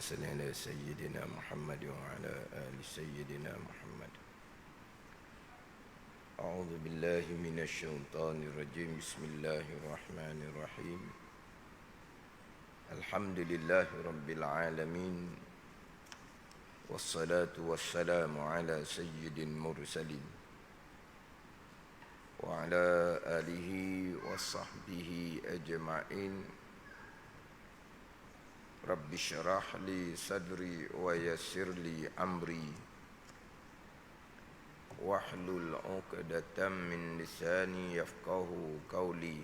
صل على سيدنا محمد وعلى آل سيدنا محمد. أعوذ بالله من الشيطان الرجيم. بسم الله الرحمن الرحيم. الحمد لله رب العالمين، والصلاة والسلام على سيد المرسلين وعلى آله وصحبه أجمعين. رب اشرح لي صدري ويسر لي أمري واحلل عقدة من لساني يفقه قولي.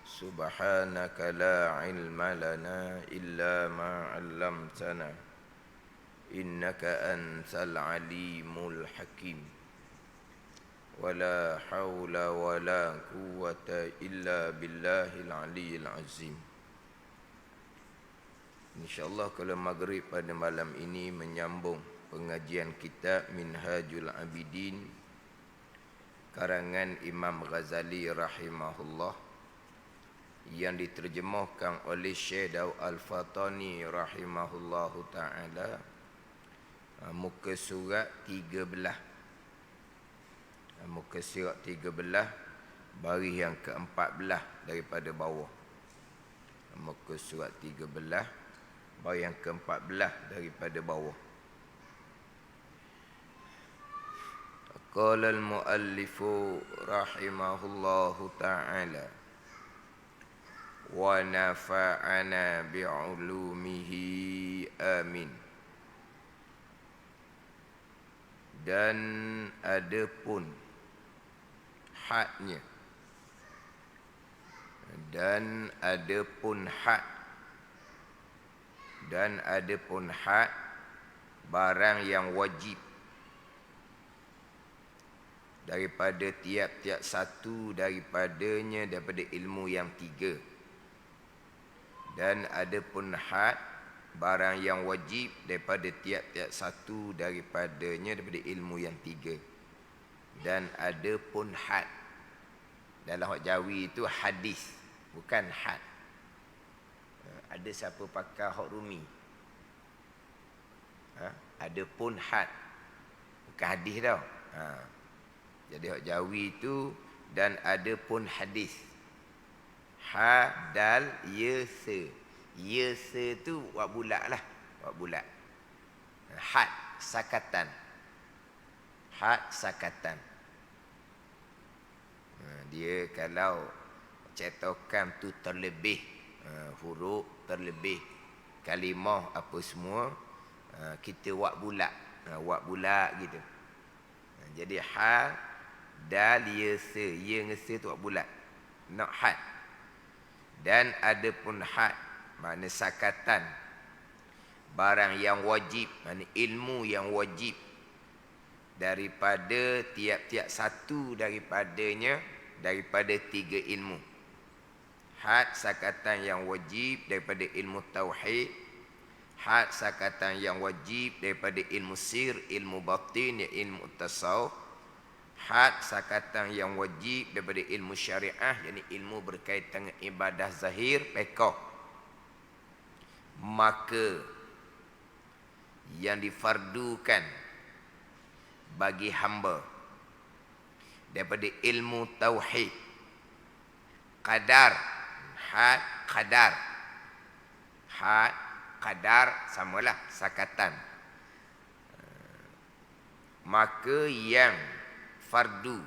سبحانك لا علم لنا إلا ما علمتنا إنك أنت العليم الحكيم. ولا حول ولا قوة إلا بالله العلي العظيم. InsyaAllah kalau maghrib pada malam ini menyambung pengajian kitab Minhajul Abidin karangan Imam Ghazali rahimahullah yang diterjemahkan oleh Syekh Daud Al-Fatani rahimahullahu ta'ala, muka surat 13, muka surat 13 baris yang ke-14 daripada bawah. Muka surat 13 baris yang ke-14 daripada bawah. Qala al-muallifu rahimahullahu ta'ala wa nafa'ana bi'ulumihi amin. Dan adapun hadnya, dan adapun had, dan adapun had barang yang wajib daripada tiap-tiap satu daripadanya daripada ilmu yang tiga. Dan adapun had barang yang wajib daripada tiap-tiap satu daripadanya daripada ilmu yang tiga. Dan adapun had dalam hak Jawi itu hadis, bukan had. Ada siapa pakar hak Rumi? Adapun had, bukan hadis tau. Jadi hak Jawi itu dan adapun hadis. Ha dal ya se. Ya se tu wak bulat lah, wak bulat. Had sakatan. Had sakatan. Dia kalau cetakan tu terlebih, huruf terlebih, kalimah apa semua, kita wak bulat, wak bulat gitu. Jadi ha dal ya se, ya dengan se tu wak bulat, nak had. Dan adapun had makna sakatan, barang yang wajib, makna ilmu yang wajib daripada tiap-tiap satu daripadanya daripada tiga ilmu. Had sakatan yang wajib daripada ilmu tauhid, had sakatan yang wajib daripada ilmu sir, ilmu batin, ilmu tasawuf, had sakatan yang wajib daripada ilmu syariah, yakni ilmu berkaitan dengan ibadah zahir, fiqh. Maka yang difardukan bagi hamba daripada ilmu tauhid, qadar, had qadar, had qadar samalah sakatan. Maka yang fardu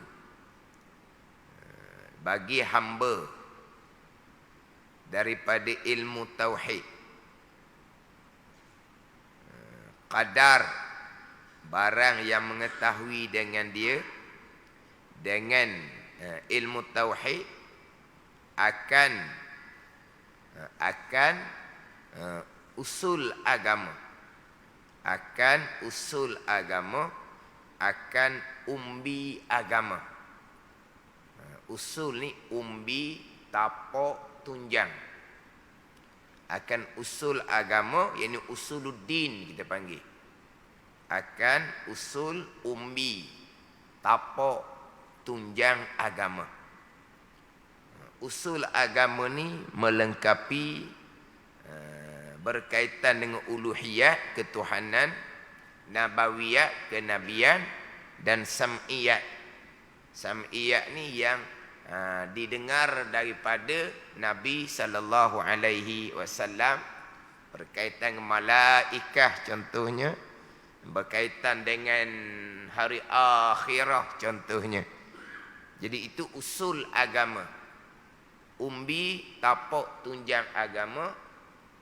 bagi hamba daripada ilmu tauhid, qadar barang yang mengetahui dengan dia, dengan ilmu tauhid akan usul agama, akan usul agama, akan umbi agama. Usul ni umbi, tapak, tunjang. Akan usul agama, yakni usuluddin kita panggil. Akan usul umbi, tapak, tunjang agama. Usul agama ni melengkapi berkaitan dengan uluhiyat, ketuhanan, nabawiyat, kenabian, dan sam'iyat. Sam'iyat ni yang didengar daripada Nabi sallallahu alaihi wasallam, berkaitan dengan malaikah contohnya, berkaitan dengan hari akhirah contohnya. Jadi itu usul agama. Umbi, tapak tunjang agama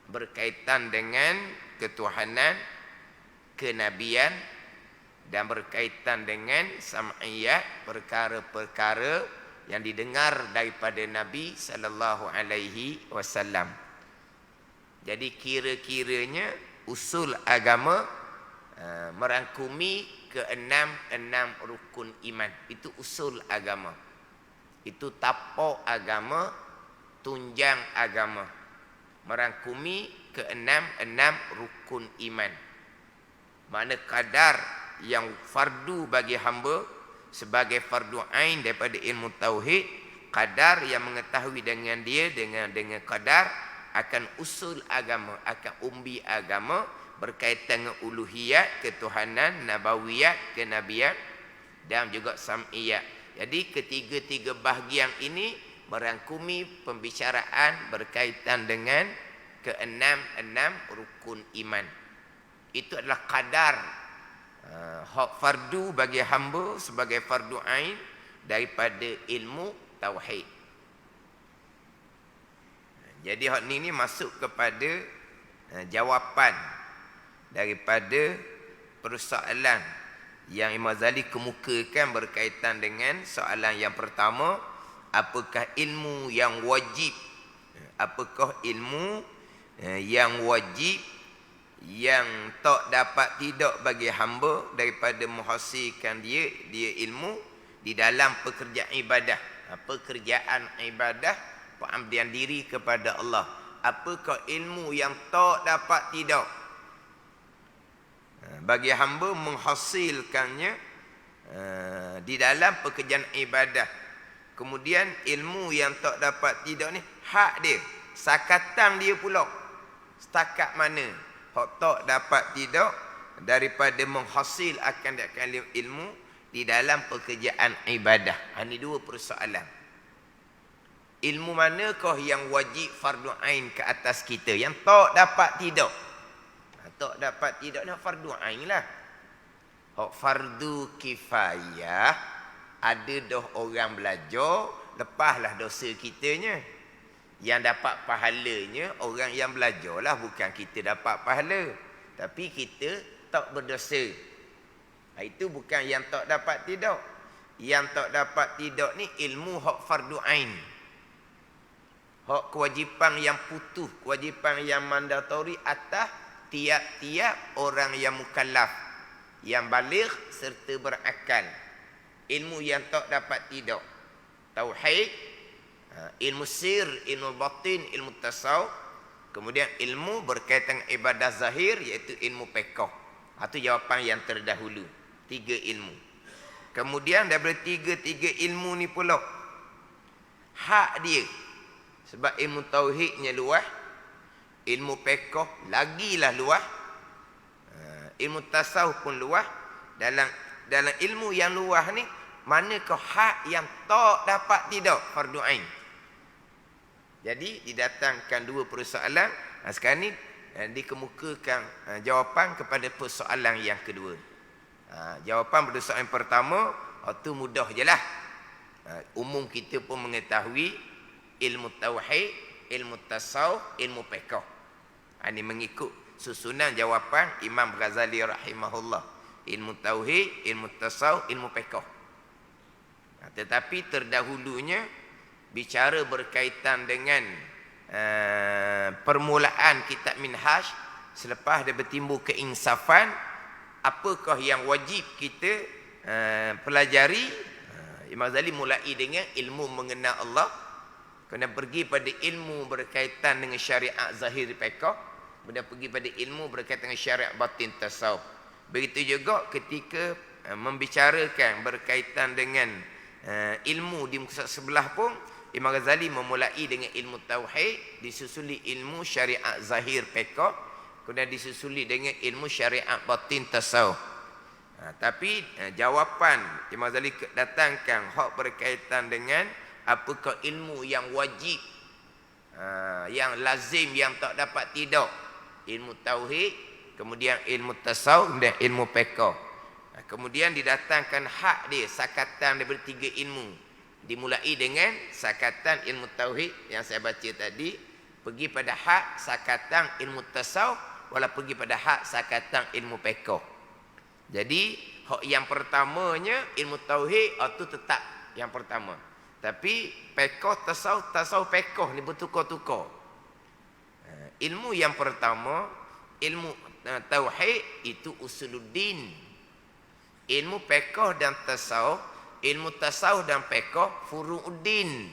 berkaitan dengan ketuhanan, kenabian, dan berkaitan dengan sam'iyat, perkara-perkara yang didengar daripada Nabi sallallahu alaihi wasallam. Jadi kira-kiranya usul agama merangkumi enam rukun iman. Itu usul agama. Itu tapak agama, tunjang agama. Merangkumi enam rukun iman. Mana kadar yang fardu bagi hamba sebagai fardu ain daripada ilmu tauhid, kadar yang mengetahui dengan dia dengan kadar akan usul agama, akan umbi agama berkaitan dengan uluhiyat, ketuhanan, nabawiyat, kenabian, dan juga sam'iyat. Jadi ketiga-tiga bahagian ini merangkumi pembicaraan berkaitan dengan enam rukun iman. Itu adalah kadar hak fardu bagi hamba sebagai fardu ain daripada ilmu tauhid. Jadi hak ni masuk kepada jawapan daripada persoalan yang Imam Ghazali kemukakan berkaitan dengan soalan yang pertama, apakah ilmu yang wajib? Apakah ilmu yang wajib yang tak dapat tidak bagi hamba daripada menghasilkan dia ilmu di dalam pekerjaan ibadah. Pekerjaan ibadah, pengabdian diri kepada Allah. Apakah ilmu yang tak dapat tidak bagi hamba menghasilkannya di dalam pekerjaan ibadah. Kemudian ilmu yang tak dapat tidak ni hak dia, sakatan dia pula. Setakat mana hak tak dapat tidak daripada menghasilkan ilmu di dalam pekerjaan ibadah. Ini dua persoalan. Ilmu manakah yang wajib fardu ain ke atas kita, yang tak dapat tidak? Tak dapat tidak ni fardu ain lah. Hak fardu kifayah, ada dah orang belajar, lepaslah dosa kitanya. Yang dapat pahalanya orang yang belajar lah, bukan kita dapat pahala. Tapi kita tak berdosa. Itu bukan yang tak dapat tidak. Yang tak dapat tidak ni ilmu hak fardu ain. Hak kewajipan yang putus, kewajipan yang mandatori atas tiap-tiap orang yang mukallaf, yang baligh serta berakal. Ilmu yang tak dapat tidak. Tauhid, ilmu sir, ilmu batin, ilmu tasawuf. Kemudian ilmu berkaitan ibadah zahir, iaitu ilmu fiqh. Itu jawapan yang terdahulu. 3 ilmu. Kemudian daripada tiga ilmu ni pula, hak dia. Sebab ilmu tauhidnya luas, ilmu fiqh lagilah luas, ilmu tasawuf pun luas. Dalam ilmu yang luas ni, manakah hak yang tak dapat tidak fardu ain? Jadi didatangkan dua persoalan. Sekarang ni dikemukakan jawapan kepada persoalan yang kedua. Jawapan pada soalan pertama itu mudah je lah. Umum kita pun mengetahui ilmu tauhid, ilmu tasawuf, ilmu fiqh. Ini mengikut susunan jawapan Imam Ghazali rahimahullah. Ilmu tauhid, ilmu tasawuf, ilmu fiqh. Tetapi terdahulunya bicara berkaitan dengan permulaan kitab Minhaj, selepas dia bertimbul keinsafan, apakah yang wajib kita pelajari. Imam Ghazali mulai dengan ilmu mengenal Allah, kemudian pergi pada ilmu berkaitan dengan syariat zahir fiqh, kemudian pergi pada ilmu berkaitan dengan syariat batin tasawuf. Begitu juga ketika membicarakan berkaitan dengan ilmu di muka sebelah pun, Imam Ghazali memulai dengan ilmu tauhid, disusuli ilmu syariat zahir fiqh, kemudian disusuli dengan ilmu syariat batin tasawuf. Tapi jawapan Imam Ghazali datangkan hak berkaitan dengan apakah ilmu yang wajib, yang lazim, yang tak dapat tidak. Ilmu tauhid, kemudian ilmu tasawuf dan ilmu fiqh. Kemudian didatangkan hak dia, sakatan daripada 3 ilmu. Dimulai dengan sakatan ilmu tauhid yang saya baca tadi, pergi pada hak sakatan ilmu tasawuf, wala pergi pada hak sakatan ilmu fiqh. Jadi hak yang pertamanya ilmu tauhid itu tetap yang pertama. Tapi fiqh tasawuf fiqh ni bertukar-tukar. Ilmu yang pertama, ilmu tauhid itu usuluddin. Ilmu fiqh dan tasawuf, ilmu tasawuf dan fiqh furu'uddin.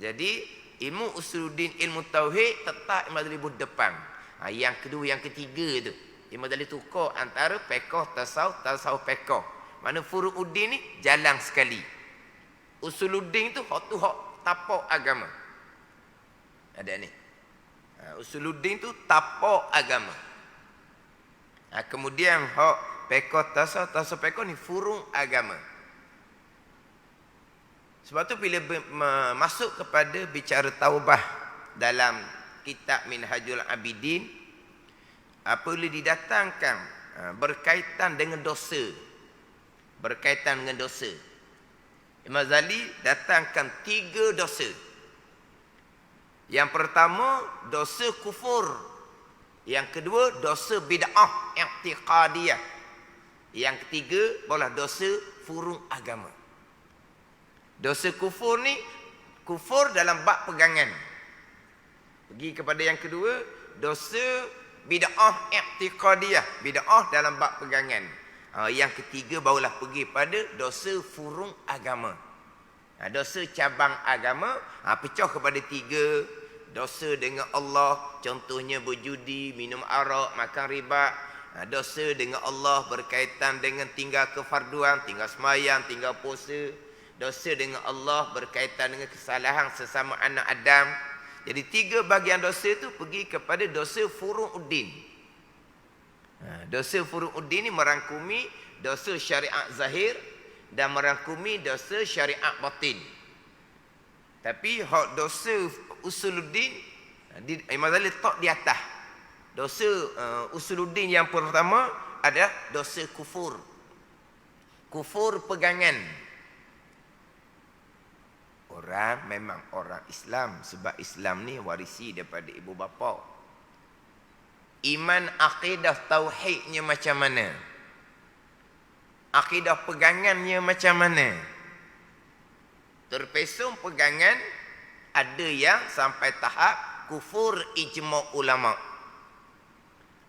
Jadi ilmu usuluddin, ilmu tauhid tetap Imam Ghazali depan. Yang kedua, yang ketiga tu Imam Ghazali tukar antara fiqh tasawuf fiqh. Mana furu'uddin ni jalan sekali. Usuluddin tu hak tapak agama. Ada ni. Usuluddin tu tapak agama. Kemudian hak fiqh tasawuf fiqh ni furu' agama. Sebab tu bila masuk kepada bicara taubah dalam kitab Minhajul Abidin, apabila didatangkan berkaitan dengan dosa. Berkaitan dengan dosa. Imam Ghazali datangkan 3 dosa. Yang pertama, dosa kufur. Yang kedua, dosa bid'ah i'tiqadiyah. Yang ketiga, barulah dosa furu' agama. Dosa kufur ni, kufur dalam bab pegangan. Pergi kepada yang kedua, dosa bid'ah i'tiqadiyah, bid'ah dalam bab pegangan. Yang ketiga barulah pergi pada dosa furu' agama. Dosa cabang agama pecah kepada 3. Dosa dengan Allah, contohnya berjudi, minum arak, makan riba. Dosa dengan Allah berkaitan dengan tinggal kefarduan, tinggal sembahyang, tinggal puasa. Dosa dengan Allah berkaitan dengan kesalahan sesama anak Adam. Jadi 3 bahagian dosa itu pergi kepada dosa furu'uddin. Dosa furu'uddin ini merangkumi dosa syariat zahir dan merangkumi dosa syariat batin. Tapi hak dosa usuluddin Imam Ghazali letak di atas. Dosa usuluddin yang pertama adalah dosa kufur. Kufur pegangan. Orang memang orang Islam, sebab Islam ni warisi daripada ibu bapa. Iman akidah tauhidnya macam mana? Akidah pegangannya macam mana? Terpesong pegangan, ada yang sampai tahap kufur ijma' ulama'.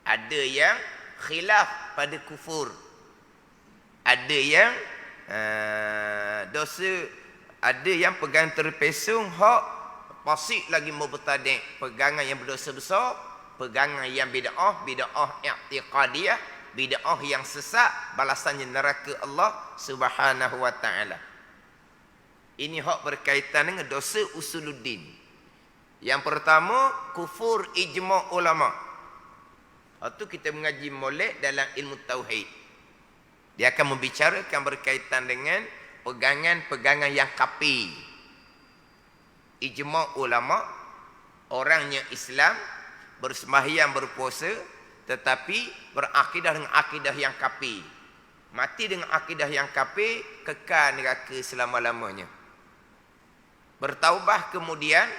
Ada yang khilaf pada kufur. Ada yang dosa. Ada yang pegangan terpesong hak pasik lagi mubtadi', pegangan yang berdosa besar, pegangan yang bid'ah i'tiqadiyah, bid'ah yang sesat, balasannya neraka Allah Subhanahu wa taala. Ini hak berkaitan dengan dosa usuluddin. Yang pertama, kufur ijma' ulama'. Itu kita mengaji molek dalam ilmu tauhid. Dia akan membicarakan berkaitan dengan pegangan-pegangan yang kapi. Ijma' ulama', orangnya Islam, bersembahyang, berpuasa, tetapi berakidah dengan akidah yang kapi. Mati dengan akidah yang kapi, kekal neraka selama-lamanya. Bertaubah kemudian,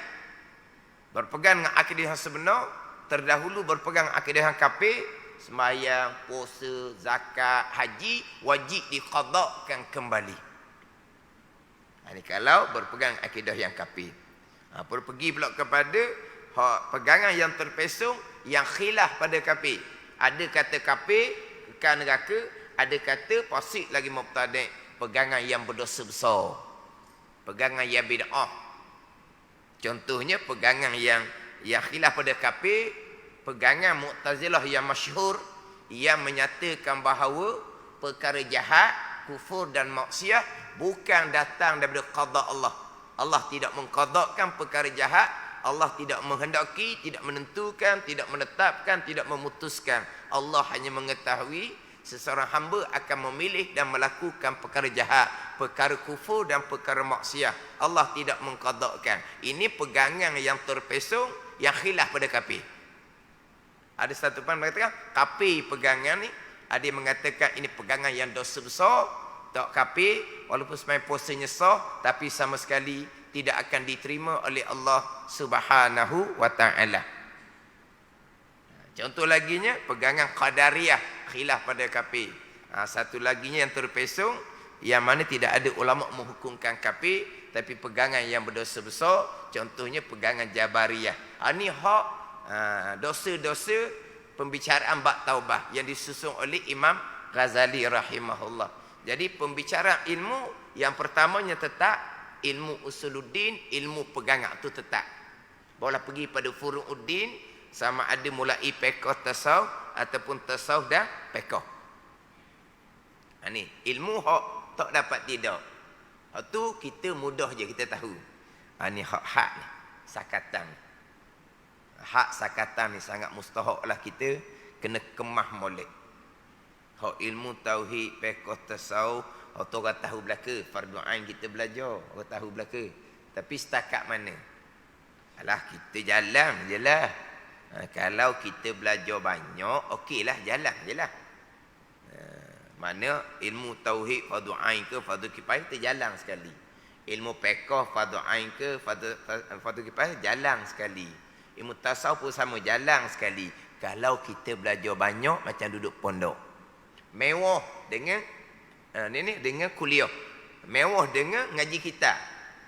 berpegang dengan akidah yang sebenar, terdahulu berpegang akidah yang kapi, sembahyang, puasa, zakat, haji, wajib diqadakkan kembali. Ini kalau berpegang akidah yang kafir. Pergi pula kepada pegangan yang terpesong, yang khilaf pada kafir. Ada kata kafir, kekal neraka. Ada kata fasik lagi mubtadi', pegangan yang berdosa besar. Pegangan yang bid'ah. Contohnya pegangan yang khilaf pada kafir, pegangan Mu'tazilah yang masyhur, yang menyatakan bahawa perkara jahat, kufur dan maksiat bukan datang daripada qada Allah. Allah tidak mengqadakkan perkara jahat. Allah tidak menghendaki, tidak menentukan, tidak menetapkan, tidak memutuskan. Allah hanya mengetahui seseorang hamba akan memilih dan melakukan perkara jahat, perkara kufur dan perkara maksiat. Allah tidak mengqadakkan. Ini pegangan yang terpesong, yang khilaf pada kafir. Ada satu pun mengatakan kafir pegangan ni, ada yang mengatakan ini pegangan yang dosa besar. Tak kafir walaupun semai puasanya sah, tapi sama sekali tidak akan diterima oleh Allah Subhanahu wa taala. Contoh laginya pegangan qadariyah, khilaf pada kafir. Satu laginya yang terpesong, yang mana tidak ada ulama menghukumkan kafir, tapi pegangan yang berdosa besar, contohnya pegangan jabariyah. Ini hak dosa-dosa pembicaraan bab taubah yang disusun oleh Imam Ghazali rahimahullah. Jadi pembicaraan ilmu yang pertamanya tetap ilmu usuluddin, ilmu pegangan tu tetap. Boleh pergi pada furu'uddin, sama ada mulai pekoh tasawuf ataupun tasawuf dah pekoh. Ini ilmu hak tak dapat tidak. Hak tu kita mudah je kita tahu. Ini hak ni, sakatan. Hak sakatan ni sangat mustahak lah kita kena kemah molek. Hak ilmu tauhid, pekoh tasawuf, orang tahu belaka, fardu ain kita belajar, orang tahu belaka. Tapi setakat mana? Alah kita jalan je lah. Kalau kita belajar banyak, okeylah jalan je lah. Mana ilmu tauhid fardu ain ke fardu kifayah kita jalan sekali. Ilmu pekoh fardu ain ke fardu kifayah jalan sekali. Ilmu tasawuf pun sama jalan sekali. Kalau kita belajar banyak macam duduk pondok. Mewah dengan ni dengan kuliah. Mewah dengan ngaji kitab.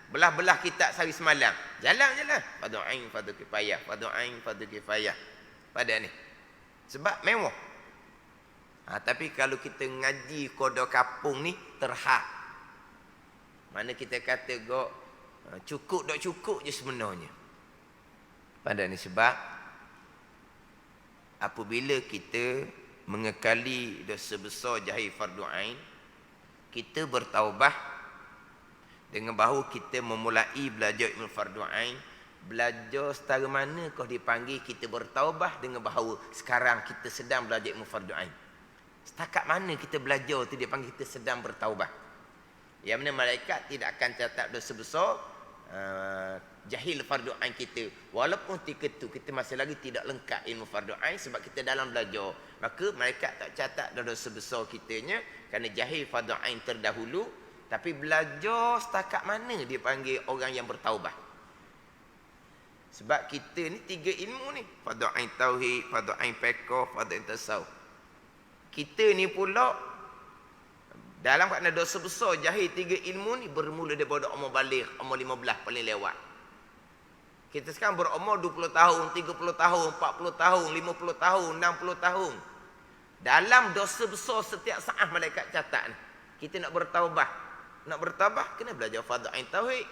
Belah-belah kitab sehari semalam. Jalan je lah. Fardu ain, fardu kifayah, fardu ain, fardu kifayah. Pada ni. Sebab mewah. Tapi kalau kita ngaji kodo kapung ni terhad. Mana kita kata gok cukup tak cukup je sebenarnya. Pada ni sebab apabila kita mengekali dosa besar jahil fardu ain, kita bertaubah dengan bahawa kita memulai belajar ilmu fardu ain. Belajar setara mana kau dipanggil kita bertaubah dengan bahawa sekarang kita sedang belajar ilmu fardu ain. Setakat mana kita belajar tu dia panggil kita sedang bertaubah. Yang mana malaikat tidak akan catat dosa besar jahil fardu ain kita. Walaupun ketika tu kita masih lagi tidak lengkap ilmu fardu ain sebab kita dalam belajar. Maka malaikat tak catat dosa besar kitanya kerana jahil fardu ain terdahulu. Tapi belajar setakat mana dia panggil orang yang bertaubah. Sebab kita ni tiga ilmu ni. Fardu ain tauhid, fardu ain fiqh, fardu ain tasawuf. Kita ni pula dalam keadaan dosa besar jahil tiga ilmu ni bermula daripada umur baligh, umur 15 paling lewat. Kita sekarang berumur 20 tahun, 30 tahun, 40 tahun, 50 tahun, 60 tahun. Dalam dosa besar setiap saat malaikat catat ni. Kita nak bertaubah. Nak bertaubah kena belajar fardu ain tauhid.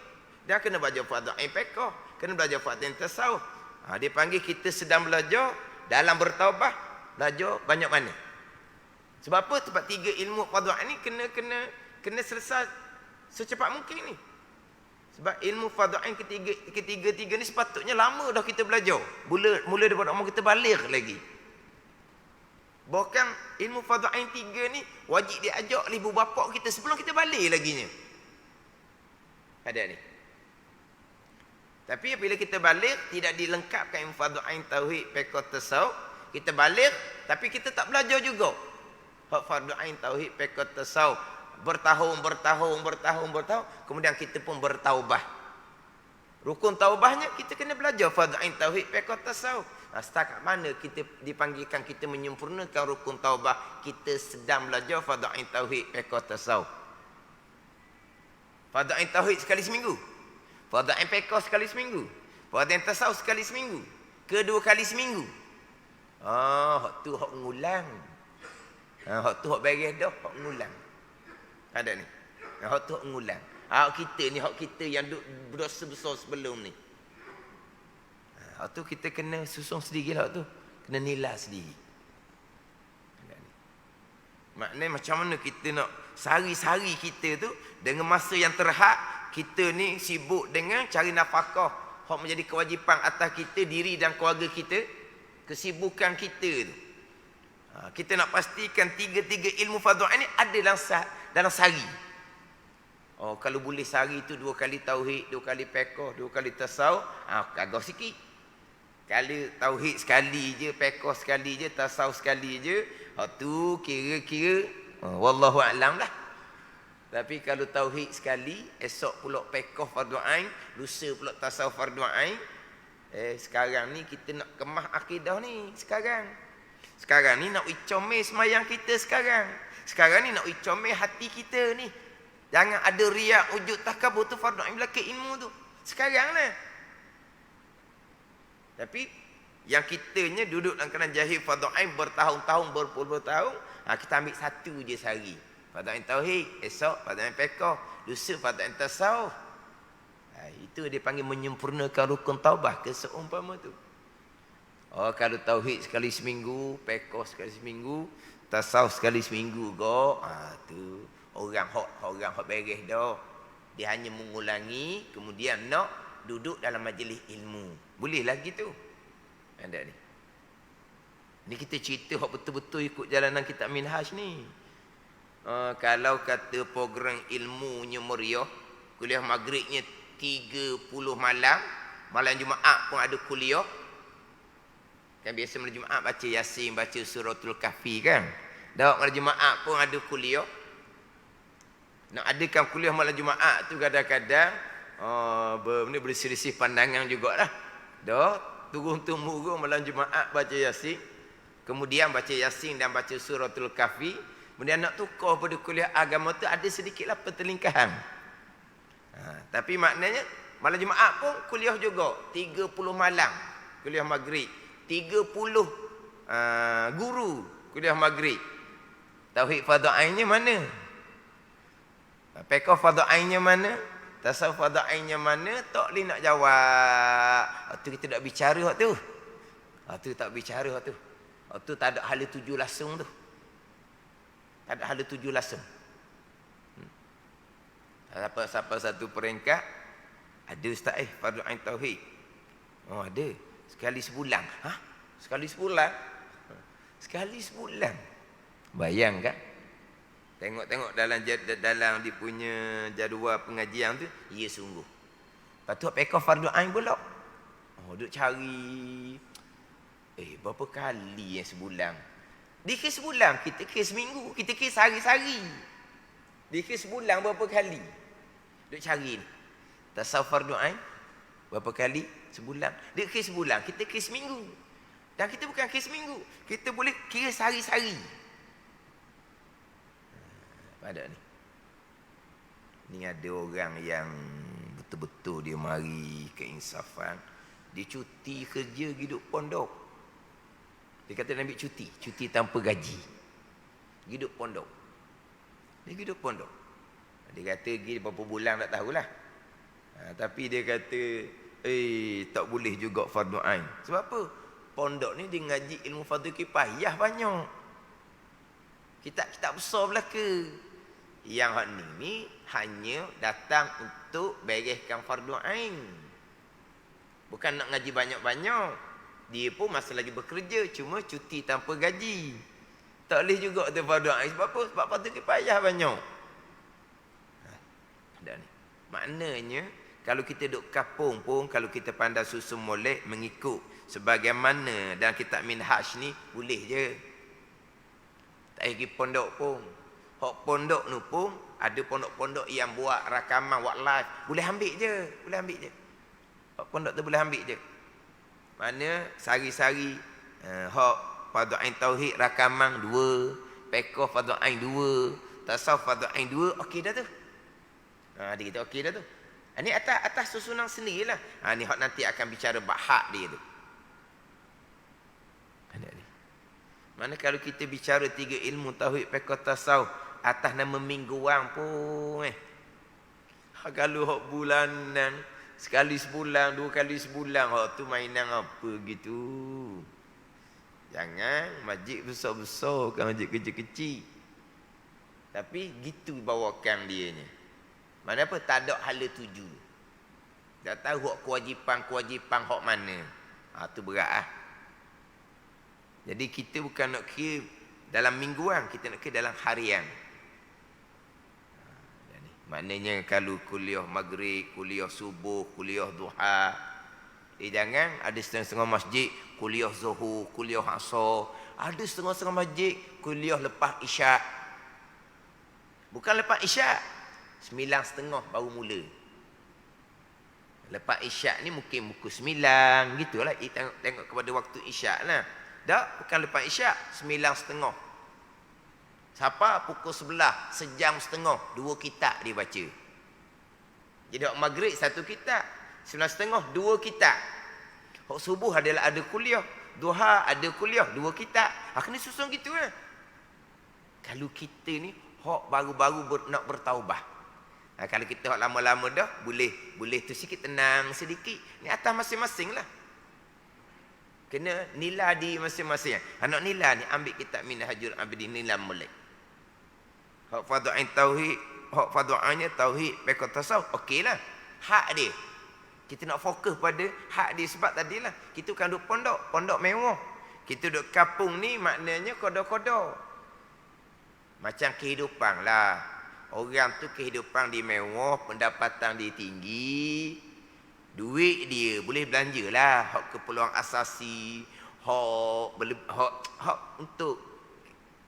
Dia kena belajar fardu ain fiqh, kena belajar fardu ain tasawuf. Dia panggil kita sedang belajar dalam bertaubah, belajar banyak mana? Sebab apa? Sebab tiga ilmu fardu ain ni kena selesai secepat mungkin ni. Sebab ilmu fardu ain ketiga-tiga ni sepatutnya lama dah kita belajar. Mula daripada umur kita baligh lagi. Bahkan ilmu fardu ain 3 ni wajib diajak oleh ibu bapa kita sebelum kita balik laginya. Ada ni. Tapi bila kita balik tidak dilengkapkan ilmu fardu ain tauhid fiqh tasawuf, kita balik tapi kita tak belajar juga. Hak fardu ain tauhid fiqh tasawuf bertahun kemudian kita pun bertaubah. Rukun taubahnya kita kena belajar fardu ain tauhid fiqh tasawuf. Setakat mana kita dipanggilkan kita menyempurnakan rukun taubah, kita sedang belajar fardu ain tauhid fiqh tasawuf. Fardu ain tauhid sekali seminggu. Fardu ain fiqh sekali seminggu. Fardu ain tasawuf sekali seminggu. Kedua kali seminggu. Hak tu hak ngulang. Hak tu hak beres dah, hak ngulang. Ada ni. Hak tu hak ngulang. Hak kita yang berdosa besar sebelum ni. Hak tu kita kena susung sendiri lah tu. Kena nilai sendiri. Maknanya macam mana kita nak sehari-hari kita tu dengan masa yang terhad kita ni sibuk dengan cari nafkah, hak menjadi kewajipan atas kita, diri dan keluarga kita, kesibukan kita tu. Kita nak pastikan tiga-tiga ilmu fardu ain ni ada dalam sehari. Kalau boleh sehari tu 2 kali tauhid, 2 kali fiqh, 2 kali tasawuf, kagak sikit. Kalau tauhid sekali je, fiqh sekali je, tasawuf sekali je, tu kira-kira wallahu a'lam lah. Tapi kalau tauhid sekali, esok pula fiqh fardu ain, lusa pula tasawuf fardu ain. Sekarang ni kita nak kemah akidah ni sekarang. Sekarang ni nak comel semayang kita sekarang. Sekarang ni nak comel hati kita ni. Jangan ada riak, ujud, takabur tu fardu ain belaka ilmu tu. Sekarang lah. Tapi yang kitanya duduk dalam keadaan jahil fardu ain bertahun-tahun, berpuluh-puluh tahun, kita ambil satu je sehari. Fardu ain tauhid, esok fardu ain fiqh, lusa fardu ain tasawuf. Itu dia panggil menyempurnakan rukun taubah ke seumpama tu. Kalau tauhid sekali seminggu, fiqh sekali seminggu, tasawuf sekali seminggu go, tu orang hok beres dah. Dia hanya mengulangi, kemudian nak duduk dalam majlis ilmu. Boleh lah gitu. Ada ni. Ni kita cerita hok betul-betul ikut jalanan kitab Minhaj ni. Kalau kata program ilmunya meriah, kuliah maghribnya 30 malam, malam Jumaat pun ada kuliah. Kan biasa malam Jumaat baca Yasin, baca suratul Kahfi kan. Dah malam Jumaat pun ada kuliah. Nak adakan kuliah malam Jumaat tu kadang-kadang benda berselisih pandangan jugalah. Dah turun-temurun malam Jumaat baca Yasin, kemudian baca Yasin dan baca suratul Kahfi, kemudian nak tukar pada kuliah agama tu ada sedikitlah pertelingkahan. Tapi maknanya malam Jumaat pun kuliah juga 30 malam kuliah maghrib, 30 guru kuliah maghrib. Tauhid fardu ainnya mana? Fiqh fardu ainnya mana? Tasawuf fardu ainnya mana? Tak boleh nak jawab. Tu kita tak bicara tu. Tu tak bicara tu. Tu tak ada hala 7 lasung tu. Tak ada hala 7 lasung. Siapa satu peringkat ada ustaz fardu ain tauhid. Ada. Sekali sebulan. Sekali sebulan. Sekali sebulan. Bayangkan. Tengok dalam dia punya jadual pengajian tu, ya sungguh. Lepas tu fiqh fardu ain pula. Duk cari. Berapa kali yang sebulan? Dia kira sebulan, kita kira seminggu, kita kira sehari-sehari. Dia kira sebulan berapa kali? Duk cari ni. Tasawuf fardu ain berapa kali? Sebulan. Dia kira sebulan, kita kira seminggu. Dan kita bukan kira seminggu, kita boleh kira sehari-sehari. Ada ni. Ni ada orang yang betul-betul dia mari keinsafan. Dia cuti kerja hidup pondok. Dia kata nak ambil cuti tanpa gaji. Hidup pondok. Dia hidup pondok. Dia kata pergi berapa bulan tak tahulah. Tapi dia kata tak boleh juga fardu ain. Sebab apa? Pondok ni dia ngaji ilmu fardu kifayah banyak. Kitab-kitab besar belaka. Yang hak ni hanya datang untuk bereskan fardu ain. Bukan nak ngaji banyak-banyak. Dia pun masa lagi bekerja, cuma cuti tanpa gaji. Tak boleh juga tu fardu ain. Sebab apa? Sebab fardu kifayah banyak. Ada ni. Maknanya kalau kita duduk kapung pun, kalau kita pandai susun molek mengikut sebagaimana dan kitab Minhaj ni boleh je. Tak pergi pondok pun. Hak pondok ni pun ada pondok-pondok yang buat rakaman, buat live. Boleh ambil je. Hak pondok tu boleh ambil je. Mana sehari-sehari hak fardu ain tauhid rakaman 2, fiqh fardu ain 2, tasawuf fardu ain 2, okey dah tu. Dia kata okey dah tu. Ini atas susunan sendirilah. Ni hak nanti akan bicara bab hak dia tu. Ada ni. Mana kalau kita bicara 3 ilmu tauhid, fiqh, tasawuf atas nama mingguan pun kalau hak bulanan, sekali sebulan, 2 kali sebulan, hak tu mainan apa gitu. Jangan masjid besar-besar, kan masjid kecil-kecil. Tapi gitu bawakan dianya. Mana apa? Tak ada hala tuju. Tak tahu hak kewajipan hak mana. Tu berat ah. Jadi kita bukan nak kira dalam mingguan, kita nak kira dalam harian. Maknanya kalau kuliah maghrib, kuliah subuh, kuliah duha, jangan ada setengah-setengah masjid kuliah zuhur, kuliah asar. Ada setengah-setengah masjid kuliah lepas isyak. Bukan lepas isyak, 9:30 baru mula. Lepas isyak ni mungkin pukul 9, gitulah. Tengok kepada waktu isyak lah. Tak, bukan lepas isyak, 9:30. Siapa pukul 11, sejam setengah, 2 kitab dia baca. Jadi hak maghrib 1 kitab, 9:30 2 kitab. Hak subuh ada kuliah, duha ada kuliah 2 kitab. Kena susun gitu lah. Kalau kita ni hak baru-baru nak bertaubah. Kalau kita hak lama-lama dah, boleh tu sikit tenang sedikit. Ni atas masing-masing lah. Kena nilai di masing-masing. Nak nilai ni ambil kitab Minhajul Abidin nilai mulai. Hak fadha'in tauhid, hak fadha'annya tauhid, fiqh tasawuf, okeylah. Hak dia. Kita nak fokus pada hak dia sebab tadilah kita kan duduk pondok mewah. Kita duduk kampung ni maknanya kodo-kodo. Macam kehidupan lah. Orang tu kehidupan dia mewah, pendapatan dia tinggi, duit dia boleh belanja lah. Hak keperluan asasi, hak untuk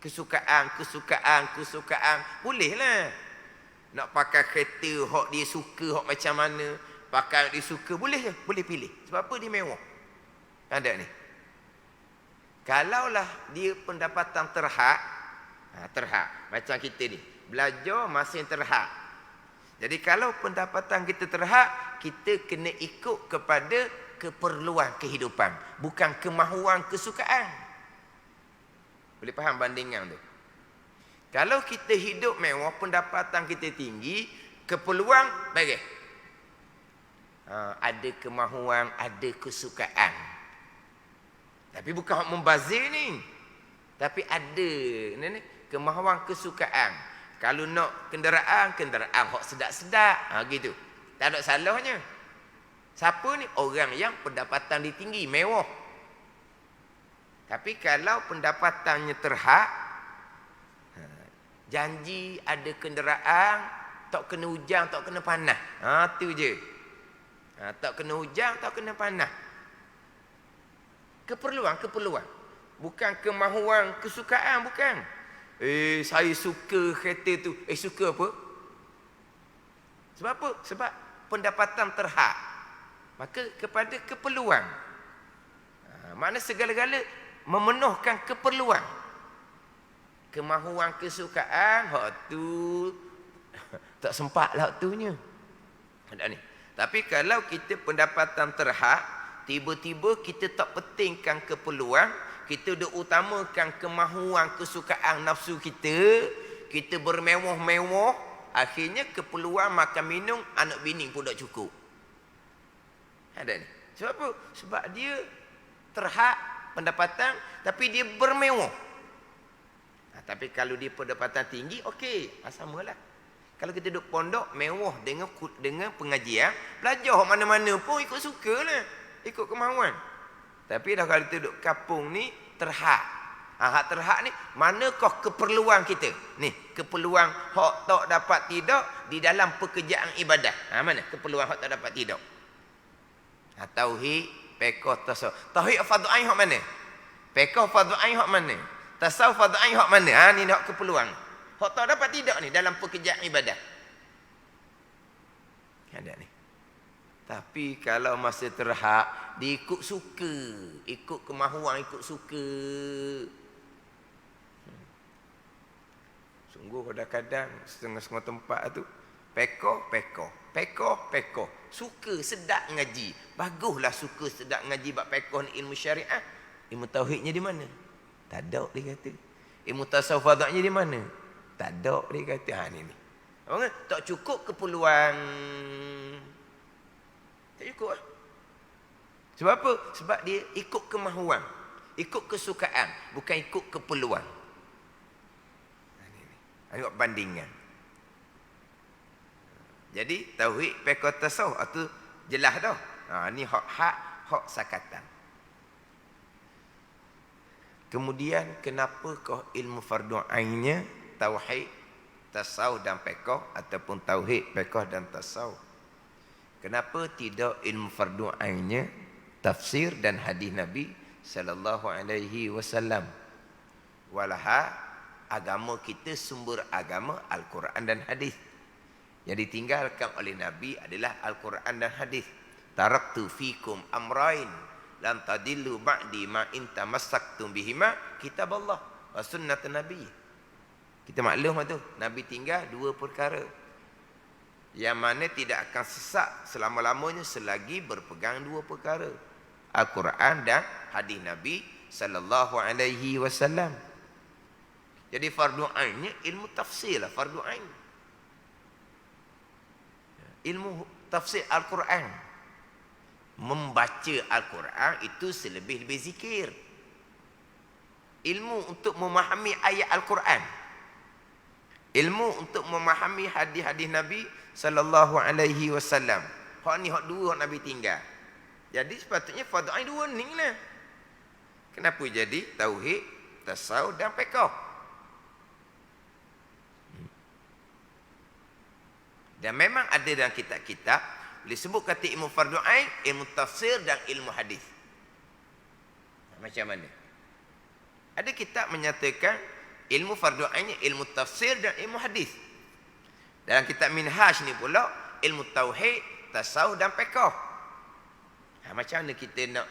kesukaan, boleh lah. Nak pakai kereta, hak dia suka, hak macam mana, pakai dia suka, boleh pilih. Sebab apa? Dia mewah. Ada ni. Kalaulah dia pendapatan terhad, macam kita ni, belajar masih terhad. Jadi kalau pendapatan kita terhad, kita kena ikut kepada keperluan kehidupan, bukan kemahuan kesukaan. Boleh faham bandingan tu? Kalau kita hidup mewah, pendapatan kita tinggi, keperluan bagai. Ada kemahuan, ada kesukaan. Tapi bukan hak membazir ni. Tapi ada kemahuan, kesukaan. Kalau nak kenderaan hak sedap-sedap. Gitu. Tak ada salahnya. Siapa ni? Orang yang pendapatan dia tinggi, mewah. Tapi kalau pendapatannya terhad, janji ada kenderaan, tak kena hujan, tak kena panas. Tu je. Tak kena hujan, tak kena panas. Keperluan. Bukan kemahuan, kesukaan, bukan. Saya suka kereta tu. Suka apa? Sebab apa? Sebab pendapatan terhad. Maka kepada keperluan. Makna segala-gala memenuhkan keperluan. Kemahuan, kesukaan, hak tu tak sempat lah hak tunya. Ada ni. Tapi kalau kita pendapatan terhad, tiba-tiba kita tak pentingkan keperluan, kita dah utamakan kemahuan, kesukaan nafsu kita bermewah-mewah, akhirnya keperluan makan minum, anak bini pun tak cukup. Ada ni. Sebab apa? Sebab dia terhad pendapatan, tapi dia bermewah. Tapi kalau dia pendapatan tinggi, okey, samalah. Kalau kita duduk pondok mewah dengan pengajian, belajar mana-mana pun ikut sukalah, ikut kemahuan. Tapi dah kalau kita duduk kampung ni terhad. Hak terhad ni manakah keperluan kita? Ni, keperluan hak tak dapat tidak di dalam pekerjaan ibadah. Mana keperluan hak tak dapat tidak? Tauhid, fiqh, tasawuf. Tauhid fardhu ain hak mana? Fiqh fardhu ain hak mana? Tasawuf fardhu ain hak mana? Ni hak keperluan. Hak tak dapat tidak ni dalam pekerjaan ibadah. Ada ni. Tapi kalau masa terhad, dia ikut suka, ikut kemahuan, ikut suka. Sungguh kadang-kadang setengah-setengah tempat tu Peko. Suka sedap ngaji. Baguslah suka sedap ngaji bab peko ni ilmu syariah. Ilmu tauhidnya di mana? Tak ada dia kata. Ilmu tasawuf fardhunya di mana? Tak ada dia kata. Ni. Apa? Tak cukup keperluan. Tak cukup lah. Sebab apa? Sebab dia ikut kemahuan, ikut kesukaan, bukan ikut keperluan. Tengok bandingan. Jadi tauhid fiqh tasawuf itu jelas dah. Ni hak sakatan. Kemudian kenapa kau ilmu fardu ainnya tauhid, tasawuf dan fiqh ataupun tauhid, fiqh dan tasawuf? Kenapa tidak ilmu fardu ainnya tafsir dan hadis Nabi sallallahu alaihi wasallam? Walaha agama kita sumber agama Al-Quran dan hadis. Yang ditinggalkan oleh Nabi adalah Al-Quran dan hadis. Taraktu fikum amrain lan tadillu ba'di ma in tamassaktum bihima kitab Allah wa sunnat Nabi. Kita maklum tu, Nabi tinggal dua perkara yang mana tidak akan sesat selama-lamanya selagi berpegang dua perkara, Al-Quran dan hadis Nabi sallallahu alaihi wasallam. Jadi fardu ainnya ilmu tafsir lah, fardu ain. Ilmu tafsir Al-Quran. Membaca Al-Quran itu selebih-lebih zikir. Ilmu untuk memahami ayat Al-Quran. Ilmu untuk memahami hadis-hadis Nabi sallallahu alaihi wasallam. Hak ni hak dua hak Nabi tinggal. Jadi sepatutnya fardu ain dua ni lah. Kenapa jadi tauhid, tasawuf dan fiqh? Dan memang ada dalam kitab-kitab disebut kata ilmu fardu ain, ilmu tafsir dan ilmu hadis. Macam mana? Ada kitab menyatakan ilmu fardu ain ilmu tafsir dan ilmu hadis. Dalam kitab Minhaj ni pula ilmu tauhid, tasawuf dan fiqh. Macam mana kita nak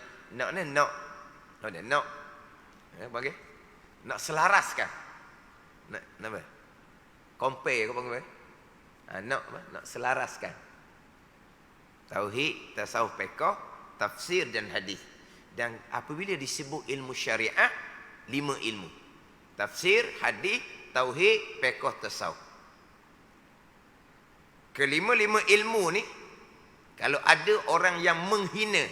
bagi nak selaraskan, nak apa, compare ke apa, nak selaraskan tauhid, tasawuf, fiqh, tafsir dan hadis. Dan apabila disebut ilmu syariah, 5 ilmu: tafsir, hadis, tauhid, fiqh, tasawuf. Kelima-lima ilmu ni, kalau ada orang yang menghina,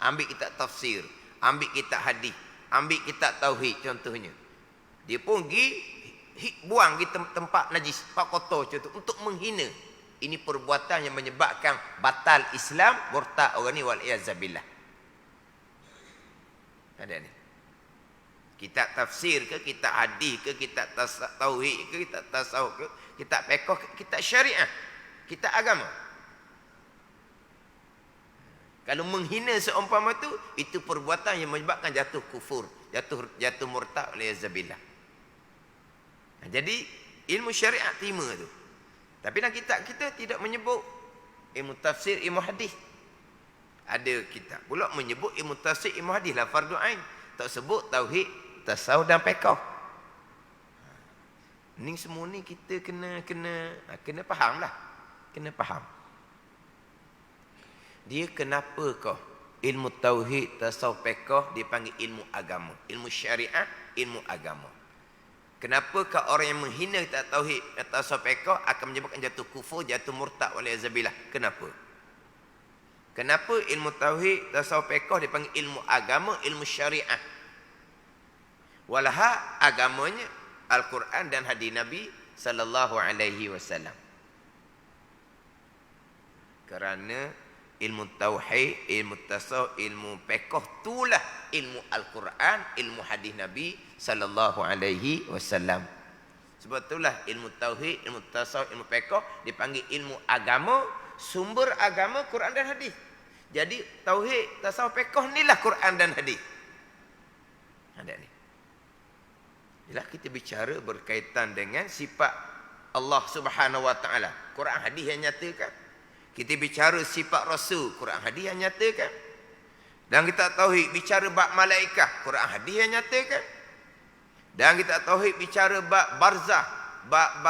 ambil kitab tafsir, ambil kitab hadis, ambil kitab tauhid contohnya, dia pun pergi buang di tempat najis, tempat kotor contoh, untuk menghina. Ini perbuatan yang menyebabkan batal Islam, murtad orang ni, wal-iyazabillah. Ada ni. Kitab tafsir ke, kitab hadis ke, kitab tauhid ke, kitab tasawuf ke, kitab fiqh ke, kitab syariah, kitab agama. Kalau menghina seumpama itu perbuatan yang menyebabkan jatuh kufur, jatuh murtad, wal-iyazabillah. Jadi ilmu syariat 5 tu. Tapi dalam kitab kita tidak menyebut ilmu tafsir, ilmu hadis. Ada kitab pula menyebut ilmu tafsir, ilmu hadis lah fardu ain. Tak sebut tauhid, tasawuf dan fiqh. Ni semua ni kita kena faham lah. Kena faham. Dia kenapa kau ilmu tauhid, tasawuf, fiqh dipanggil ilmu agama, ilmu syariat, ilmu agama? Kenapa orang yang menghina kitab tauhid atau tasawuf, fiqh akan menyebabkan jatuh kufur, jatuh murtad, wal-iyazabillah? Kenapa? Kenapa ilmu tauhid, tasawuf, fiqh dipanggil ilmu agama, ilmu syariah? Walaha agamanya Al-Quran dan hadis Nabi sallallahu alaihi wasallam. Kerana ilmu tauhid, ilmu tasawuf, ilmu fiqh itulah ilmu Al-Quran, ilmu hadis Nabi sallallahu alaihi wasallam. Sebab itulah ilmu tauhid, ilmu tasawuf, ilmu fiqh dipanggil ilmu agama, sumber agama Quran dan hadis. Jadi tauhid, tasawuf, fiqh inilah Quran dan hadis. Ada ni. Bila kita bicara berkaitan dengan sifat Allah Subhanahu wa taala, Quran hadis yang nyatakan. Kita bicara sifat Rasul, Quran hadis yang nyatakan. Dan kita tauhid bicara bab malaikat, Quran hadis yang nyatakan. Dan kita tauhid bicara bab barzah, bab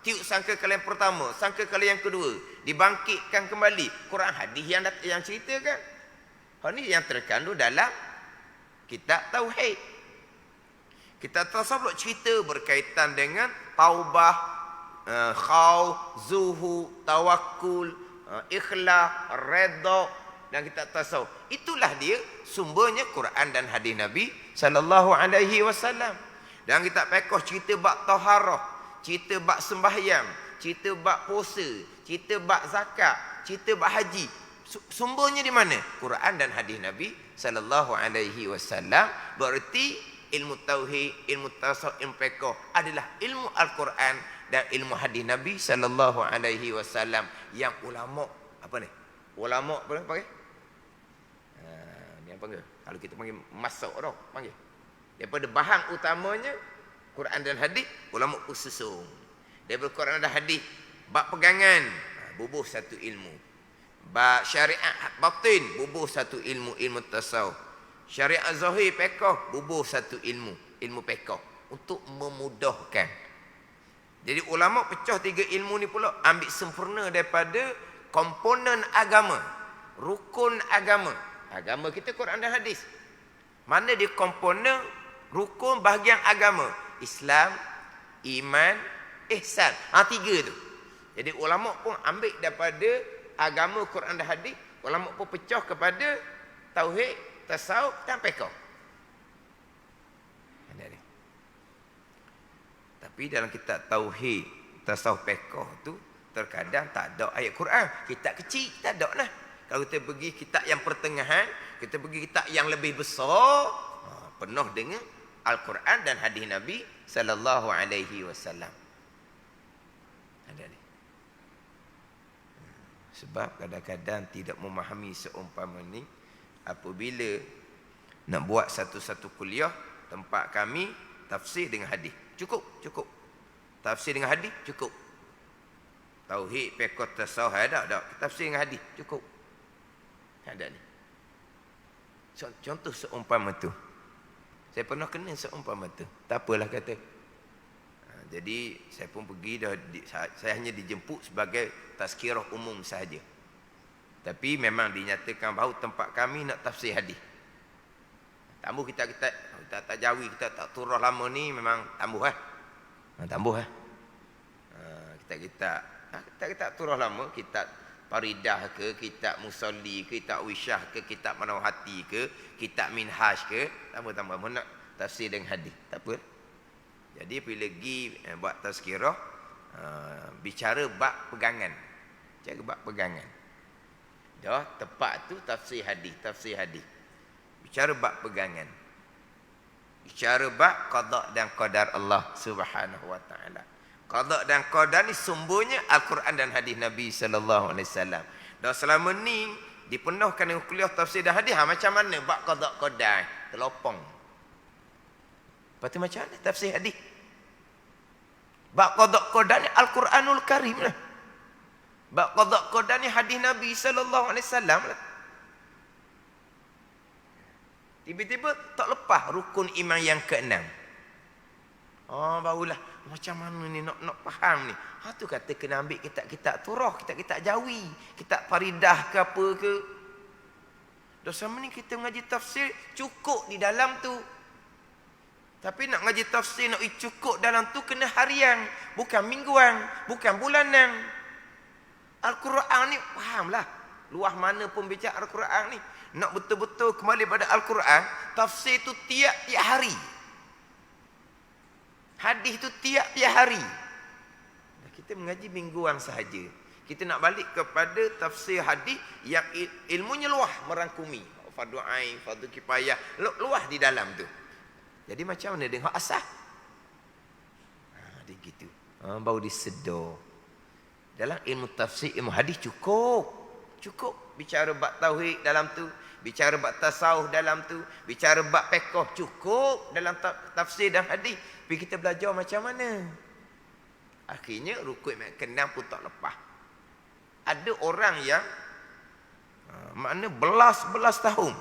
tiup sangkakala yang pertama, sangkakala yang kedua, dibangkitkan kembali, Quran hadis yang ceritakan. Hal ni yang terkandung dalam kitab tauhid. Kitab tasawuf cerita berkaitan dengan taubah, khauf, zuhud, tawakkul, ikhlas, redha, dan kitab tasawuf. Itulah dia sumbernya Quran dan hadis Nabi sallallahu alaihi wasallam. Dan kitab fiqh cerita bab taharah, cerita bab sembahyang, cerita bab puasa, cerita bab zakat, cerita bab haji. Sumbernya di mana? Quran dan hadis Nabi sallallahu alaihi wasallam. Berarti ilmu tauhid, ilmu tasawuf, ilmu fiqh adalah ilmu Al-Quran dan ilmu hadis Nabi sallallahu alaihi wasallam yang ulama apa ni? Ulama apa panggil? Ni apa panggil? Kalau kita panggil masuk dah panggil. Daripada bahan utamanya Quran dan hadis, ulama ususung. Daripada Quran dan hadis, bab pegangan, bubuh satu ilmu. Bab syariat batin, bubuh satu ilmu, ilmu tasawuf. Syariat zahir fiqh, bubuh satu ilmu, ilmu fiqh untuk memudahkan. Jadi ulama pecah tiga ilmu ni pula, ambil sempurna daripada komponen agama, rukun agama. Agama kita Quran dan hadis. Mana dia komponen rukun bahagian agama? Islam, iman, ihsan. Tiga tu. Jadi ulama pun ambil daripada agama Quran dan hadis, ulama pun pecah kepada tauhid, tasawuf dan fiqh. Tapi dalam kitab tauhid, tasawuf, fiqh tu terkadang tak ada ayat Quran. Kitab kecil tak ada lah. Kalau kita pergi kitab yang pertengahan, kita pergi kitab yang lebih besar, penuh dengan Al-Quran dan hadis Nabi sallallahu alaihi wasallam. Ada ni. Sebab kadang-kadang tidak memahami seumpama ni, apabila nak buat satu-satu kuliah, tempat kami tafsir dengan hadis. Cukup. Tafsir dengan hadis cukup. Tauhid, fiqh, tasawuf ada. Tafsir dengan hadis cukup. Ada ni. Contoh seumpama tu. Saya pernah kena seumpama tu. Tak apalah kata. Jadi saya pun pergi saya hanya dijemput sebagai tazkirah umum sahaja. Tapi memang dinyatakan bahawa tempat kami nak tafsir hadis. Tambuh kita tak jawi, kita tak turah lama ni memang tambuh kita turah lama, kita Faridah ke, kitab Musalli ke, kitab Wisyah ke, kitab Manawar Hati ke, kitab Minhaj ke, tambah-tambah nak tafsir dengan hadis. Tak apa. Jadi bila pergi buat tazkirah, bicara bab pegangan. Bicara bab pegangan. Dah tepat tu tafsir hadis. Bicara bab pegangan. Bicara bab qada dan qadar Allah Subhanahu wa taala. Qada dan qadar ni sumbernya Al-Quran dan hadis Nabi sallallahu alaihi wasallam. Dan selama ni dipenuhkan dengan kuliah tafsir dan hadis, macam mana bab qada qadar terlopong. Lepas tu macam mana tafsir hadis? Bab qada qadar ni Al-Quranul Karim lah. Bab qada qadar ni hadis Nabi sallallahu alaihi wasallam lah. Tiba-tiba tak lepas rukun iman yang keenam. Barulah macam mana ni nak faham ni. Tu kata kena ambil kitab-kitab turah, kitab-kitab jawi, kitab Faridah ke apa ke. Dah sama ni kita mengaji tafsir cukup di dalam tu. Tapi nak ngaji tafsir, nak cukup dalam tu kena harian, bukan mingguan, bukan bulanan. Al-Quran ni fahamlah. Luah mana pun bicara Al-Quran ni. Nak betul-betul kembali pada Al-Quran, tafsir tu tiap-tiap hari. Hadis tu tiap-tiap hari. Kita mengaji mingguan sahaja. Kita nak balik kepada tafsir hadis yang ilmunya luah, merangkumi fardu ain, fardu kifayah, luah di dalam tu. Jadi macam mana dengan asah? Dia gitu. Baru disedar. Dalam ilmu tafsir, ilmu hadis cukup bicara bab tauhid dalam tu, bicara bab tasawuf dalam tu, bicara bab fiqh cukup dalam tafsir dan hadis. Tapi kita belajar macam mana? Akhirnya rukun iman keenam pun tak lepas. Ada orang yang makna belas tahun.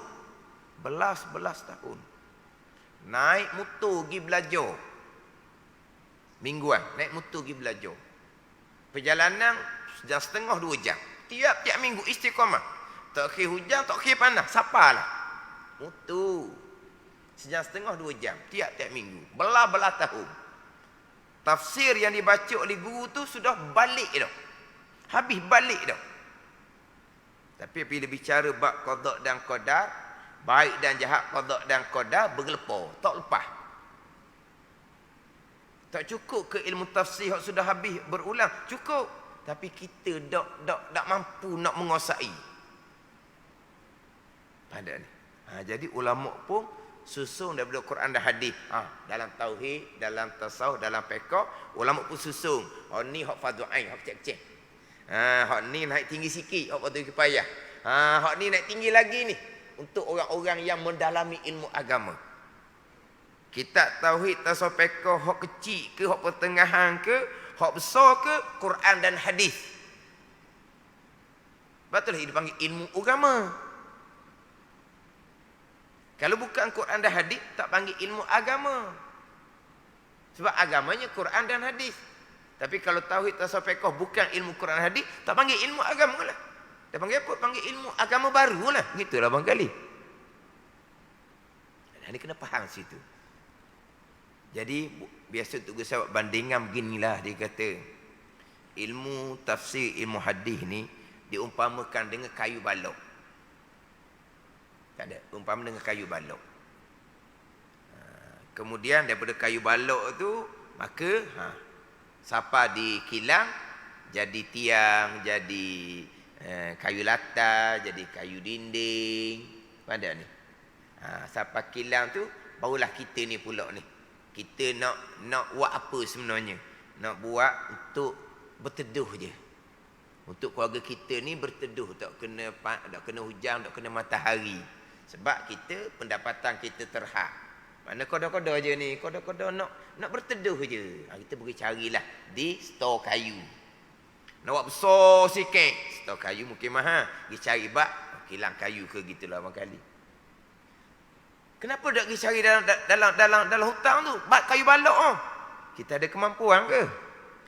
Belas tahun. Naik motor pergi belajar. Mingguan naik motor pergi belajar. Perjalanan sejam setengah 2 jam. Tiap-tiap minggu istiqamah. Tak kira hujan, tak kira panas. Sapalah. Motor. Sejam setengah 2 jam. Tiap-tiap minggu. Belah-belah tahun. Tafsir yang dibaca oleh guru tu sudah balik dah. Habis balik dah. Tapi bila bicara bab qada dan qadar, baik dan jahat qada dan qadar bergelepar. Tak lepas. Tak cukup ke ilmu tafsir yang sudah habis berulang? Cukup. Tapi kita tak mampu nak menguasai. Pada ni. Jadi ulama pun susun daripada Quran dan hadis. Dalam tauhid, dalam tasawuf, dalam fiqh, ulama pun susun. Ni hak fardu ain, hak kecil-kecil. Hak ni naik tinggi sikit, hak fardu kifayah. Hak ni naik tinggi lagi ni untuk orang-orang yang mendalami ilmu agama. Kitab tauhid, tasawuf, fiqh, hak kecil ke, hak pertengahan ke, hak besar ke, Quran dan hadis. Betul dia dipanggil ilmu agama. Kalau bukan Quran dan hadis, tak panggil ilmu agama. Sebab agamanya Quran dan hadis. Tapi kalau tauhid, tasawuf, fiqh bukan ilmu Quran dan hadis, tak panggil ilmu agama lah. Dia panggil apa? Panggil ilmu agama baru lah. Gitulah barangkali. Ini kena faham situ. Jadi biasa tu saya bandingan beginilah, dia kata ilmu tafsir, ilmu hadis ni diumpamakan dengan kayu balok. Tak ada, umpama dengan kayu balok. Kemudian daripada kayu balok tu maka siapa dikilang jadi tiang, jadi kayu latar, jadi kayu dinding. Pada ni. Siapa kilang tu barulah kita ni pula ni. Kita nak buat apa sebenarnya? Nak buat untuk berteduh je. Untuk keluarga kita ni berteduh, tak kena hujan, tak kena matahari. Sebab kita pendapatan kita terhad. Mana kodoh-kodoh je ni, kodoh-kodoh nak berteduh je. Kita pergi carilah di stor kayu. Nak buat besar sikit, stor kayu mungkin mahal. Pergi cari bak kilang kayu ke gitulah barangkali. Kenapa tak pergi cari dalam hutang tu? Bak kayu balok oh. Kita ada kemampuan ke?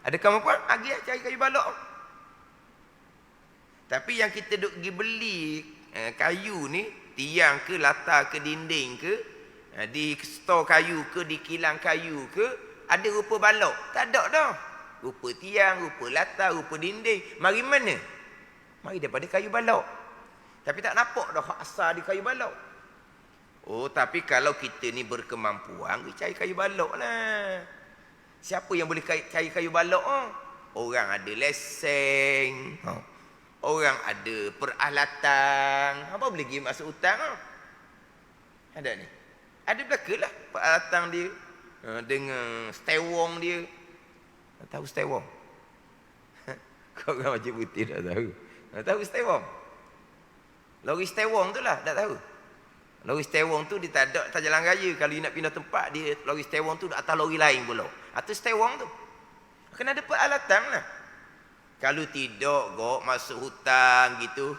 Ada kemampuan? Pergi cari kayu balok. Tapi yang kita duk pergi beli kayu ni, tiang ke, latar ke, dinding ke, di stor kayu ke, di kilang kayu ke, ada rupa balok? Tak ada dah. Rupa tiang, rupa latar, rupa dinding. Mari mana? Mari daripada kayu balok. Tapi tak nampak dah hak asal di kayu balok. Oh, tapi kalau kita ni berkemampuan, cari kayu balok lah. Siapa yang boleh cari kayu balok? Orang ada lesen. Orang ada peralatan. Apa boleh pergi masuk hutang? Ada ni. Ada belakalah peralatan dia. Dengan stewong dia. Tahu stewong? Kau orang macam putih tak tahu. Tahu stewong? Lori stewong tu lah, tak tahu. Lori stewong tu dia tak jalan raya. Kalau dia nak pindah tempat, dia lori stewong tu atas lori lain pula. Atau stewong tu. Kena ada peralatan lah. Kalau tidak, masuk hutan gitu.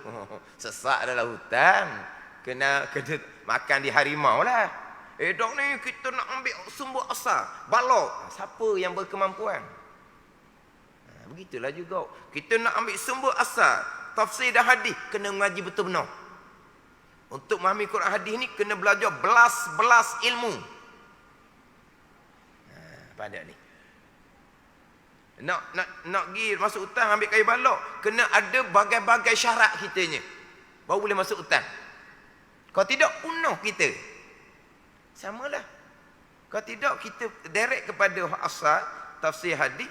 Sesak dalam hutan. Kena makan di harimau lah. Dok ni kita nak ambil sumber asal. Balok. Siapa yang berkemampuan? Begitulah juga. Kita nak ambil sumber asal. Tafsir dan hadis. Kena mengaji betul-betul. Untuk memahami Quran hadis ni kena belajar belas-belas ilmu. Pada ni. Nak pergi masuk hutan ambil kayu balok, kena ada bagai-bagai syarat kitanya. Baru boleh masuk hutan. Kalau tidak punah kita. Samalah. Kalau tidak kita direct kepada asal tafsir hadis,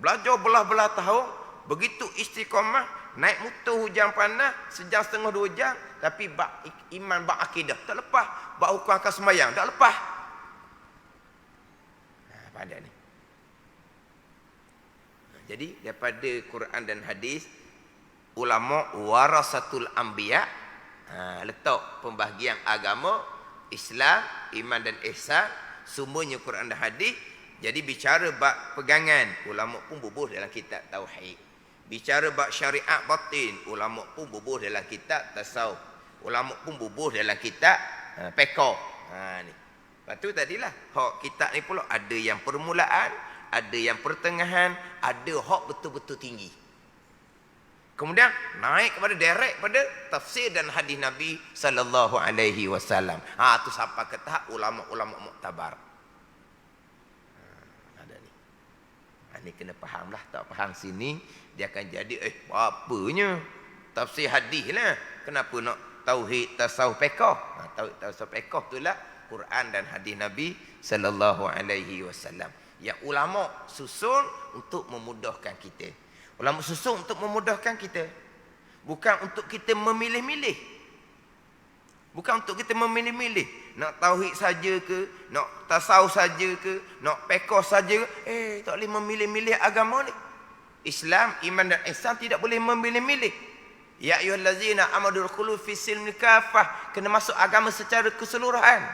belajar belah-belah tahun, begitu istiqamah. Naik motor hujan panas, sejam setengah 2 jam, tapi bak iman, bak akidah tak lepas, bak hukum akal sembahyang tak lepas. Pada ni. Jadi daripada Quran dan hadis, ulama warasatul anbiya, letak pembahagian agama, Islam, iman dan ihsan, semuanya Quran dan hadis. Jadi bicara bab pegangan, ulama pun bubuh dalam kitab tauhid. Bicara bab syariat batin, ulama pun bubuh dalam kitab tasawuf. Ulama pun bubuh dalam kitab fiqh. Ni. Lepas tu tadilah hak kitab ni pula ada yang permulaan, ada yang pertengahan, ada hak betul-betul tinggi. Kemudian naik kepada direct pada tafsir dan hadis Nabi sallallahu alaihi wasallam. Tu sampai ke tahap ulama-ulama muktabar. Ada ni. Ni kena fahamlah, tak faham sini dia akan jadi apanya? Tafsir hadis lah. Kenapa nak tauhid, tasawuf, fiqh? Tauhid, tasawuf, fiqh itulah Quran dan hadis Nabi sallallahu alaihi wasallam. Yang ulama susun untuk memudahkan kita. Ulama susun untuk memudahkan kita. Bukan untuk kita memilih-milih. Bukan untuk kita memilih-milih. Nak tauhid saja ke, nak tasawuf saja ke, nak pekoh saja ke. Tak boleh memilih-milih agama ni. Islam, iman dan ihsan tidak boleh memilih-milih. Ya ayyuhallazina amanu dukhulu fis silmi kafah. Kena masuk agama secara keseluruhan.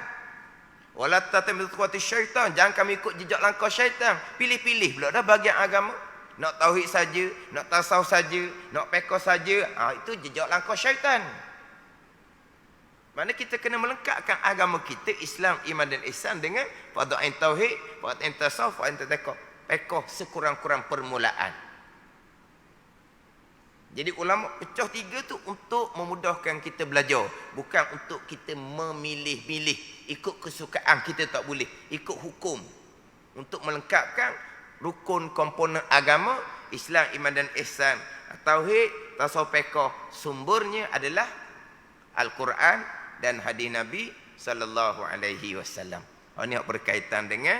Wala tattabi'u khutuwati syaitan. Jangan kami ikut jejak langkah syaitan. Pilih-pilih pula dah bahagian agama. Nak tauhid saja, nak tasawuf saja, nak pekoh saja, itu jejak langkah syaitan. Mana kita kena melengkapkan agama kita, Islam, iman dan ihsan dengan fardhu-ain tauhid, fardhu-ain tasawuf, fardhu-ain pekoh sekurang-kurang permulaan. Jadi ulama pecah tiga tu untuk memudahkan kita belajar, bukan untuk kita memilih-milih. Ikut kesukaan kita tak boleh, ikut hukum. Untuk melengkapkan rukun komponen agama, Islam, iman dan ihsan, tauhid, tasawuf, pekoh, sumbernya adalah Al-Quran dan hadis Nabi sallallahu alaihi wasallam. Ini berkaitan dengan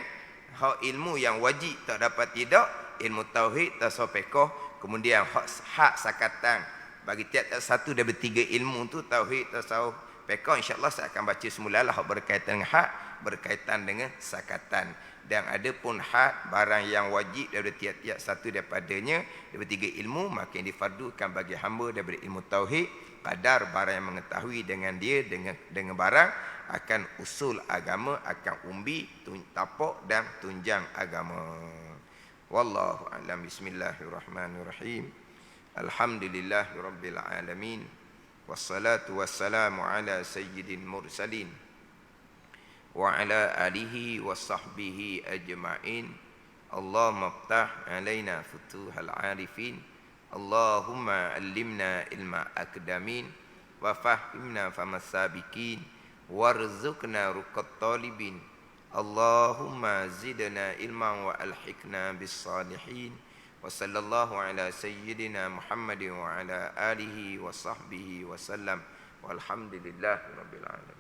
hak ilmu yang wajib tak dapat tidak, ilmu tauhid, tasawuf, pekoh, kemudian hak sakatan bagi tiap-tiap satu daripada tiga ilmu tu, tauhid, tasawuf, pekoh. InsyaAllah saya akan baca semula hak berkaitan dengan hak, berkaitan dengan sakatan. Dan ada pun hak barang yang wajib daripada tiap-tiap satu daripadanya, daripada tiga ilmu, maka yang difardukan bagi hamba daripada ilmu tauhid, kadar barang yang mengetahui dengan dia, dengan barang, akan usul agama, akan umbi, tapak dan tunjang agama. Wallahu a'lam. Bismillahirrahmanirrahim. Alhamdulillahirabbil alamin. Wassalatu wassalamu ala sayyidil mursalin wa ala alihi wa sahbihi ajma'in. Allahumma ftah alaina futuhal arifin. Allahumma allimna ilma akdamin wa fahimna famas sabiqin warzuqna ruqat talibin. Allahumma zidna ilman wa alhiqna bis salihin. Wa sallallahu ala sayyidina Muhammadin wa ala alihi wa sahbihi wa sallam. Walhamdulillahi rabbil alamin.